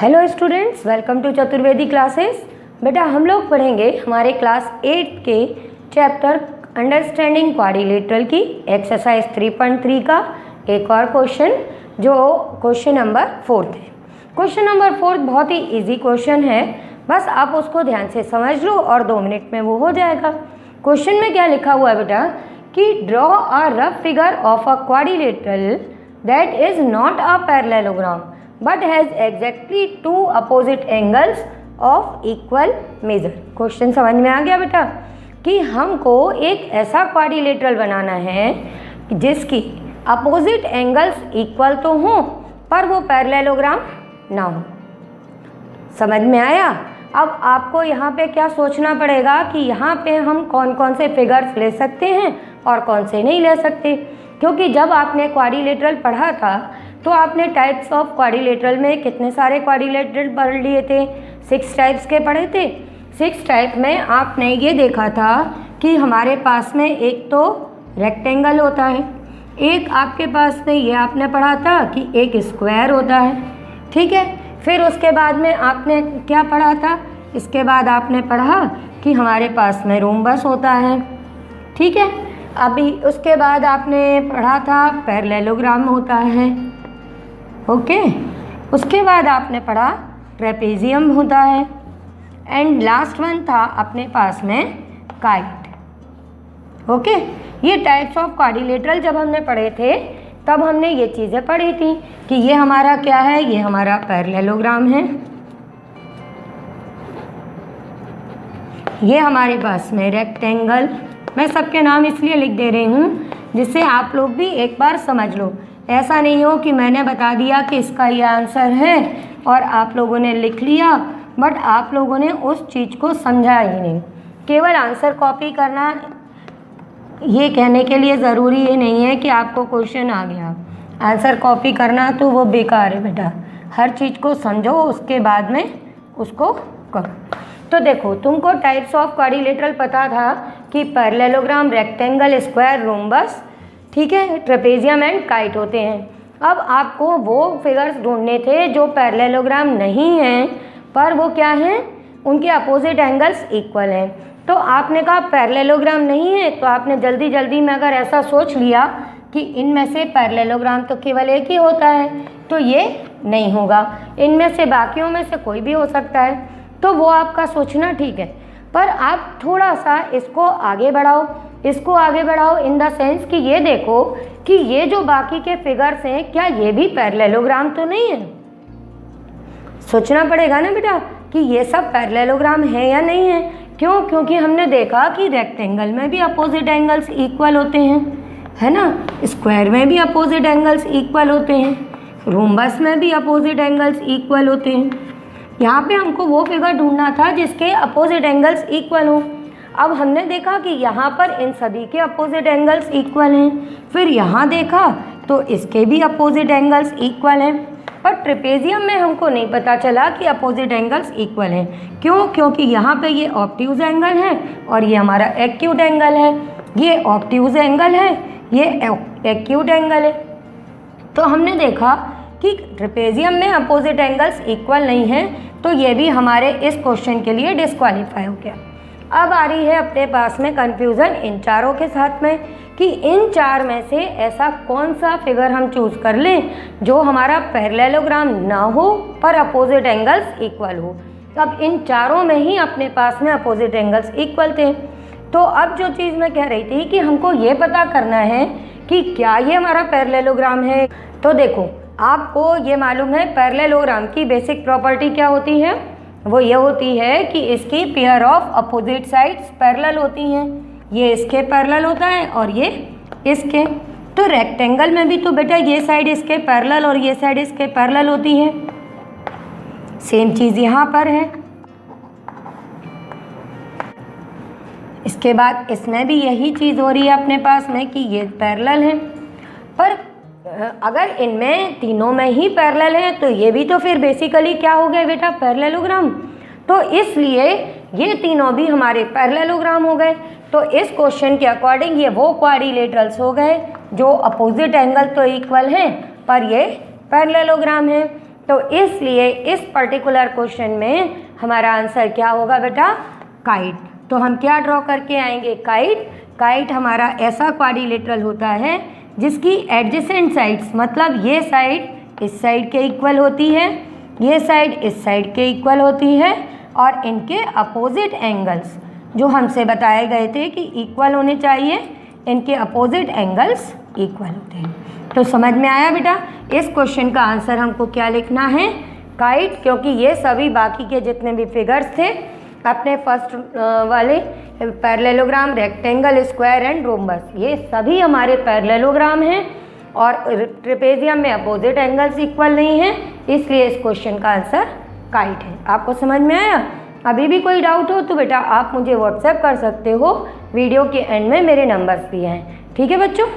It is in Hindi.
Hello students, welcome to Chaturvedi classes. बेटा हम लोग पढ़ेंगे हमारे क्लास 8 के चैप्टर अंडरस्टैंडिंग क्वाड्रिलेटरल की एक्सरसाइज 3.3 का एक और क्वेश्चन, जो क्वेश्चन नंबर 4 है। क्वेश्चन नंबर 4 बहुत ही इजी क्वेश्चन है, बस आप उसको ध्यान से समझ लो और 2 मिनट में वो हो जाएगा। क्वेश्चन में क्या लिखा हुआ है बेटा कि draw a rough figure of a quadrilateral that is not a parallelogram but has exactly two opposite angles of equal measure। Question समझ में आ गया बेटा कि हमको एक ऐसा क्वाड्रिलेटरल बनाना है जिसकी अपोजिट एंगल्स इक्वल तो हों पर वो पैरेललोग्राम ना हो। समझ में आया? अब आपको यहाँ पे क्या सोचना पड़ेगा कि यहाँ पे हम कौन कौन से फिगर्स ले सकते हैं और कौन से नहीं ले सकते, क्योंकि जब आपने क्वाड्रिलेटरल पढ़ा था तो आपने टाइप्स ऑफ क्वाड्रिलेटरल में कितने सारे क्वाड्रिलेटरल पढ़ लिए थे? 6 टाइप्स के पढ़े थे। 6 टाइप में आपने ये देखा था कि हमारे पास में एक तो रेक्टेंगल होता है, एक आपके पास में ये आपने पढ़ा था कि एक स्क्वायर होता है, ठीक है। फिर उसके बाद में आपने क्या पढ़ा था? इसके बाद आपने पढ़ा कि हमारे पास में रोम्बस होता है, ठीक है। अभी उसके बाद आपने पढ़ा था पैरेललोग्राम होता है, ओके। उसके बाद आपने पढ़ा ट्रेपेजियम होता है एंड लास्ट वन था अपने पास में काइट, ओके। ये टाइप्स ऑफ क्वाड्रिलेटरल जब हमने पढ़े थे तब हमने ये चीज़ें पढ़ी थी कि ये हमारा क्या है, ये हमारा पैरेललोग्राम है, ये हमारे पास में रेक्टेंगल। मैं सबके नाम इसलिए लिख दे रही हूँ जिससे आप लोग भी एक बार समझ लो। ऐसा नहीं हो कि मैंने बता दिया कि इसका ये आंसर है और आप लोगों ने लिख लिया बट आप लोगों ने उस चीज़ को समझा ही नहीं। केवल आंसर कॉपी करना ये कहने के लिए ज़रूरी ये नहीं है कि आपको क्वेश्चन आ गया। आंसर कॉपी करना तो वो बेकार है बेटा। हर चीज़ को समझो, उसके बाद में उसको करो। तो देखो, तुमको टाइप्स ऑफ क्वाड्रिलेटरल पता था कि पैरेललोग्राम, रेक्टेंगल, स्क्वायर, रोम्बस, ठीक है, ट्रेपेजियम एंड काइट होते हैं। अब आपको वो फिगर्स ढूंढने थे जो पैरेललोग्राम नहीं हैं पर वो क्या हैं, उनके अपोजिट एंगल्स इक्वल हैं। तो आपने कहा पैरेललोग्राम नहीं है, तो आपने जल्दी जल्दी में अगर ऐसा सोच लिया कि इनमें से पैरेललोग्राम तो केवल एक ही होता है, तो ये नहीं होगा, इनमें से बाकियों में से कोई भी हो सकता है। तो वो आपका सोचना ठीक है, पर आप थोड़ा सा इसको आगे बढ़ाओ, इसको आगे बढ़ाओ इन द सेंस कि ये देखो कि ये जो बाकी के फिगर्स हैं क्या ये भी पैरेललोग्राम तो नहीं है। सोचना पड़ेगा ना बेटा कि ये सब पैरेललोग्राम है या नहीं है। क्यों? क्योंकि हमने देखा कि रेक्टेंगल में भी अपोजिट एंगल्स इक्वल होते हैं, है ना, स्क्वायर में भी अपोजिट एंगल्स इक्वल होते हैं, रोम्बस में भी अपोजिट एंगल्स इक्वल होते हैं। यहाँ पे हमको वो फिगर ढूंढना था जिसके अपोजिट एंगल्स इक्वल हो। अब हमने देखा कि यहाँ पर इन सभी के अपोजिट एंगल्स इक्वल हैं, फिर यहाँ देखा तो इसके भी अपोजिट एंगल्स इक्वल हैं, पर ट्रेपेजियम में हमको नहीं पता चला कि अपोजिट एंगल्स इक्वल हैं। क्यों? क्योंकि यहाँ पे ये ऑब्ट्यूज एंगल है और ये हमारा एक्यूट एंगल है। ये ऑब्ट्यूज एंगल है, ये एक्यूट एंगल है। तो हमने देखा कि ट्रेपेजियम में अपोजिट एंगल्स इक्वल नहीं हैं, तो ये भी हमारे इस क्वेश्चन के लिए डिस्क्वालीफाई हो गया। अब आ रही है अपने पास में कंफ्यूजन इन चारों के साथ में कि इन 4 में से ऐसा कौन सा फिगर हम चूज कर लें जो हमारा पैरेललोग्राम ना हो पर अपोजिट एंगल्स इक्वल हो। अब इन चारों में ही अपने पास में अपोजिट एंगल्स इक्वल थे। तो अब जो चीज़ मैं कह रही थी कि हमको ये पता करना है कि क्या ये हमारा पैरेललोग्राम है। तो देखो, आपको ये मालूम है पैरेललोग्राम की बेसिक प्रॉपर्टी क्या होती है, वो ये होती है कि इसकी pair of opposite sides parallel होती हैं। ये इसके पैरेलल होता है और ये इसके। तो रेक्टेंगल में भी तो बेटा ये साइड इसके पैरेलल और ये साइड इसके पैरेलल होती है। सेम चीज़ यहाँ पर है। इसके बाद इसमें भी यही चीज़ हो रही है अपने पास में कि ये पैरेलल है, पर अगर इनमें तीनों में ही पैरेलल है तो ये भी तो फिर बेसिकली क्या हो गए बेटा, पैरेललोग्राम। तो इसलिए ये तीनों भी हमारे पैरेललोग्राम हो गए। तो इस क्वेश्चन के अकॉर्डिंग ये वो क्वाड्रिलेटरल्स हो गए जो अपोजिट एंगल तो इक्वल हैं पर ये पैरेललोग्राम है। तो इसलिए इस पर्टिकुलर क्वेश्चन में हमारा आंसर क्या होगा बेटा, काइट। तो हम क्या ड्रॉ करके आएंगे, काइट। काइट हमारा ऐसा क्वाड्रिलेटरल होता है जिसकी एडजेसेंट साइड्स, मतलब ये साइड इस साइड के इक्वल होती है, ये साइड इस साइड के इक्वल होती है, और इनके अपोजिट एंगल्स जो हमसे बताए गए थे कि इक्वल होने चाहिए, इनके अपोजिट एंगल्स इक्वल होते हैं। तो समझ में आया बेटा। इस क्वेश्चन का आंसर हमको क्या लिखना है, काइट, क्योंकि ये सभी बाकी के जितने भी फिगर्स थे अपने फर्स्ट वाले parallelogram, rectangle, square and rhombus, ये सभी हमारे पैरेललोग्राम हैं और ट्रेपेजियम में अपोजिट एंगल्स इक्वल नहीं हैं, इसलिए इस क्वेश्चन का आंसर काइट है। आपको समझ में आया। अभी भी कोई डाउट हो तो बेटा आप मुझे व्हाट्सएप कर सकते हो, वीडियो के एंड में मेरे नंबर्स भी हैं। ठीक है बच्चों।